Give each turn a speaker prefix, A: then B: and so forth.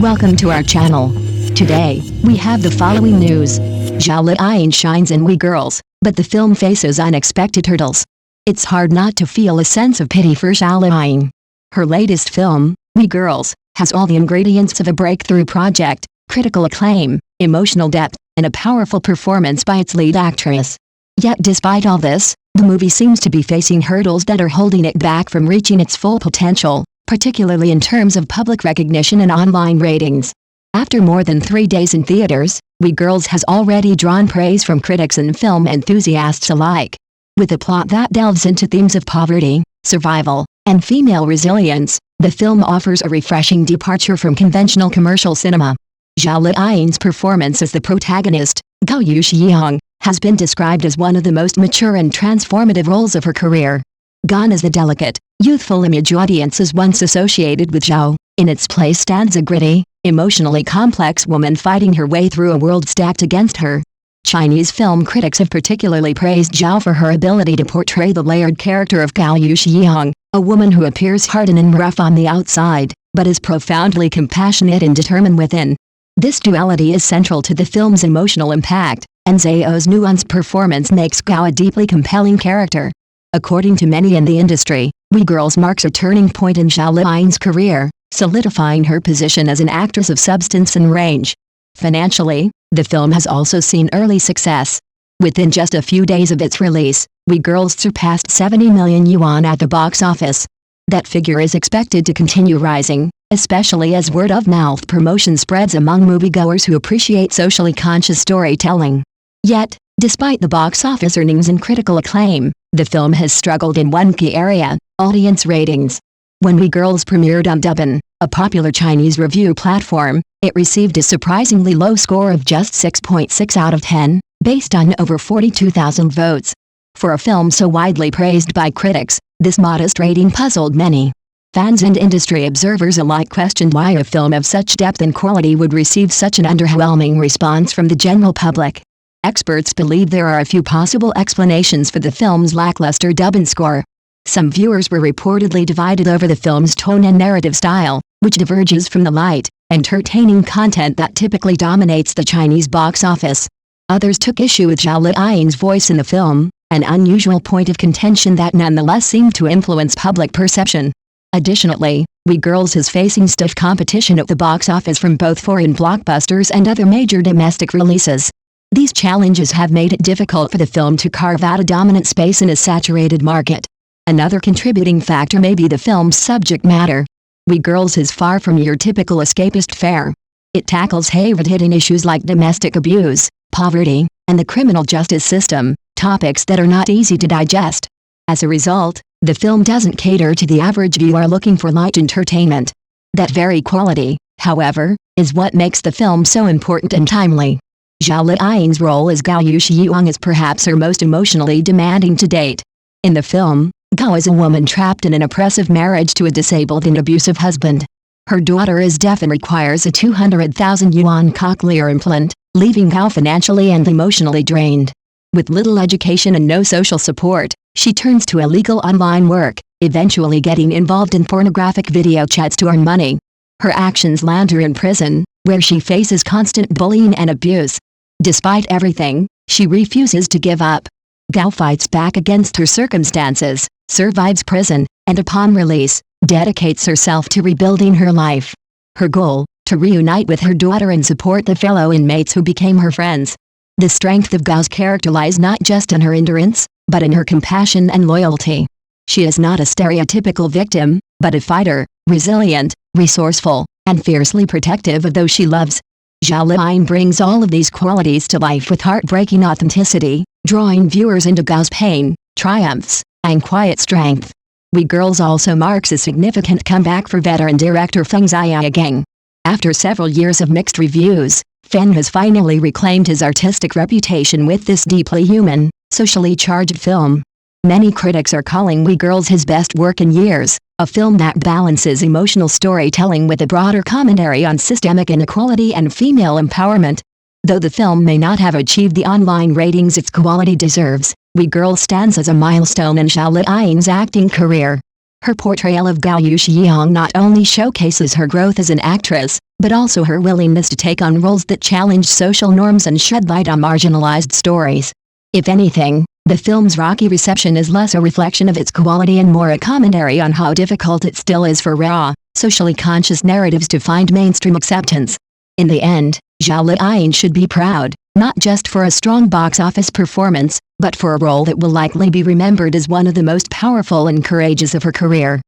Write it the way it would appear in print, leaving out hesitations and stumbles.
A: Welcome to our channel. Today, we have the following news. Zhao Liying shines in We Girls, but the film faces unexpected hurdles. It's hard not to feel a sense of pity for Zhao Liying. Her latest film, We Girls, has all the ingredients of a breakthrough project: critical acclaim, emotional depth, and a powerful performance by its lead actress. Yet despite all this, the movie seems to be facing hurdles that are holding it back from reaching its full potential, particularly in terms of public recognition and online ratings. After more than 3 days in theaters, We Girls has already drawn praise from critics and film enthusiasts alike. With a plot that delves into themes of poverty, survival, and female resilience, the film offers a refreshing departure from conventional commercial cinema. Zhao Liying's performance as the protagonist, Zhao Liying, has been described as one of the most mature and transformative roles of her career. Gone is the delicate, youthful image audiences once associated with Zhao. In its place stands a gritty, emotionally complex woman fighting her way through a world stacked against her. Chinese film critics have particularly praised Zhao for her ability to portray the layered character of Zhao Liying, a woman who appears hardened and rough on the outside, but is profoundly compassionate and determined within. This duality is central to the film's emotional impact, and Zhao's nuanced performance makes Zhao a deeply compelling character. According to many in the industry, We Girls marks a turning point in Zhao Liying's career, solidifying her position as an actress of substance and range. Financially, the film has also seen early success. Within just a few days of its release, We Girls surpassed 70 million yuan at the box office. That figure is expected to continue rising, especially as word-of-mouth promotion spreads among moviegoers who appreciate socially conscious storytelling. Yet, despite the box office earnings and critical acclaim, the film has struggled in one key area: audience ratings. When We Girls premiered on Douban, a popular Chinese review platform, it received a surprisingly low score of just 6.6 out of 10, based on over 42,000 votes. For a film so widely praised by critics, this modest rating puzzled many. Fans and industry observers alike questioned why a film of such depth and quality would receive such an underwhelming response from the general public. Experts believe there are a few possible explanations for the film's lackluster Douban score. Some viewers were reportedly divided over the film's tone and narrative style, which diverges from the light, entertaining content that typically dominates the Chinese box office. Others took issue with Zhao Liying's voice in the film, an unusual point of contention that nonetheless seemed to influence public perception. Additionally, We Girls is facing stiff competition at the box office from both foreign blockbusters and other major domestic releases. These challenges have made it difficult for the film to carve out a dominant space in a saturated market. Another contributing factor may be the film's subject matter. We Girls is far from your typical escapist fare. It tackles hard-hitting issues like domestic abuse, poverty, and the criminal justice system, topics that are not easy to digest. As a result, the film doesn't cater to the average viewer looking for light entertainment. That very quality, however, is what makes the film so important and timely. Zhao Liying's role as Zhao Liying is perhaps her most emotionally demanding to date. In the film, Zhao is a woman trapped in an oppressive marriage to a disabled and abusive husband. Her daughter is deaf and requires a 200,000 yuan cochlear implant, leaving Zhao financially and emotionally drained. With little education and no social support, she turns to illegal online work, eventually getting involved in pornographic video chats to earn money. Her actions land her in prison, where she faces constant bullying and abuse. Despite everything, she refuses to give up. Zhao fights back against her circumstances, survives prison, and upon release, dedicates herself to rebuilding her life. Her goal: to reunite with her daughter and support the fellow inmates who became her friends. The strength of Zhao's character lies not just in her endurance, but in her compassion and loyalty. She is not a stereotypical victim, but a fighter, resilient, resourceful, and fiercely protective of those she loves. Zhao Liying brings all of these qualities to life with heartbreaking authenticity, drawing viewers into Zhao's pain, triumphs, and quiet strength. We Girls also marks a significant comeback for veteran director Feng Zhigang. After several years of mixed reviews, Feng has finally reclaimed his artistic reputation with this deeply human, socially charged film. Many critics are calling We Girls his best work in years, a film that balances emotional storytelling with a broader commentary on systemic inequality and female empowerment. Though the film may not have achieved the online ratings its quality deserves, We Girls stands as a milestone in Zhao Liying's acting career. Her portrayal of Zhao Liying not only showcases her growth as an actress, but also her willingness to take on roles that challenge social norms and shed light on marginalized stories. If anything, the film's rocky reception is less a reflection of its quality and more a commentary on how difficult it still is for raw, socially conscious narratives to find mainstream acceptance. In the end, Zhao Liying should be proud, not just for a strong box office performance, but for a role that will likely be remembered as one of the most powerful and courageous of her career.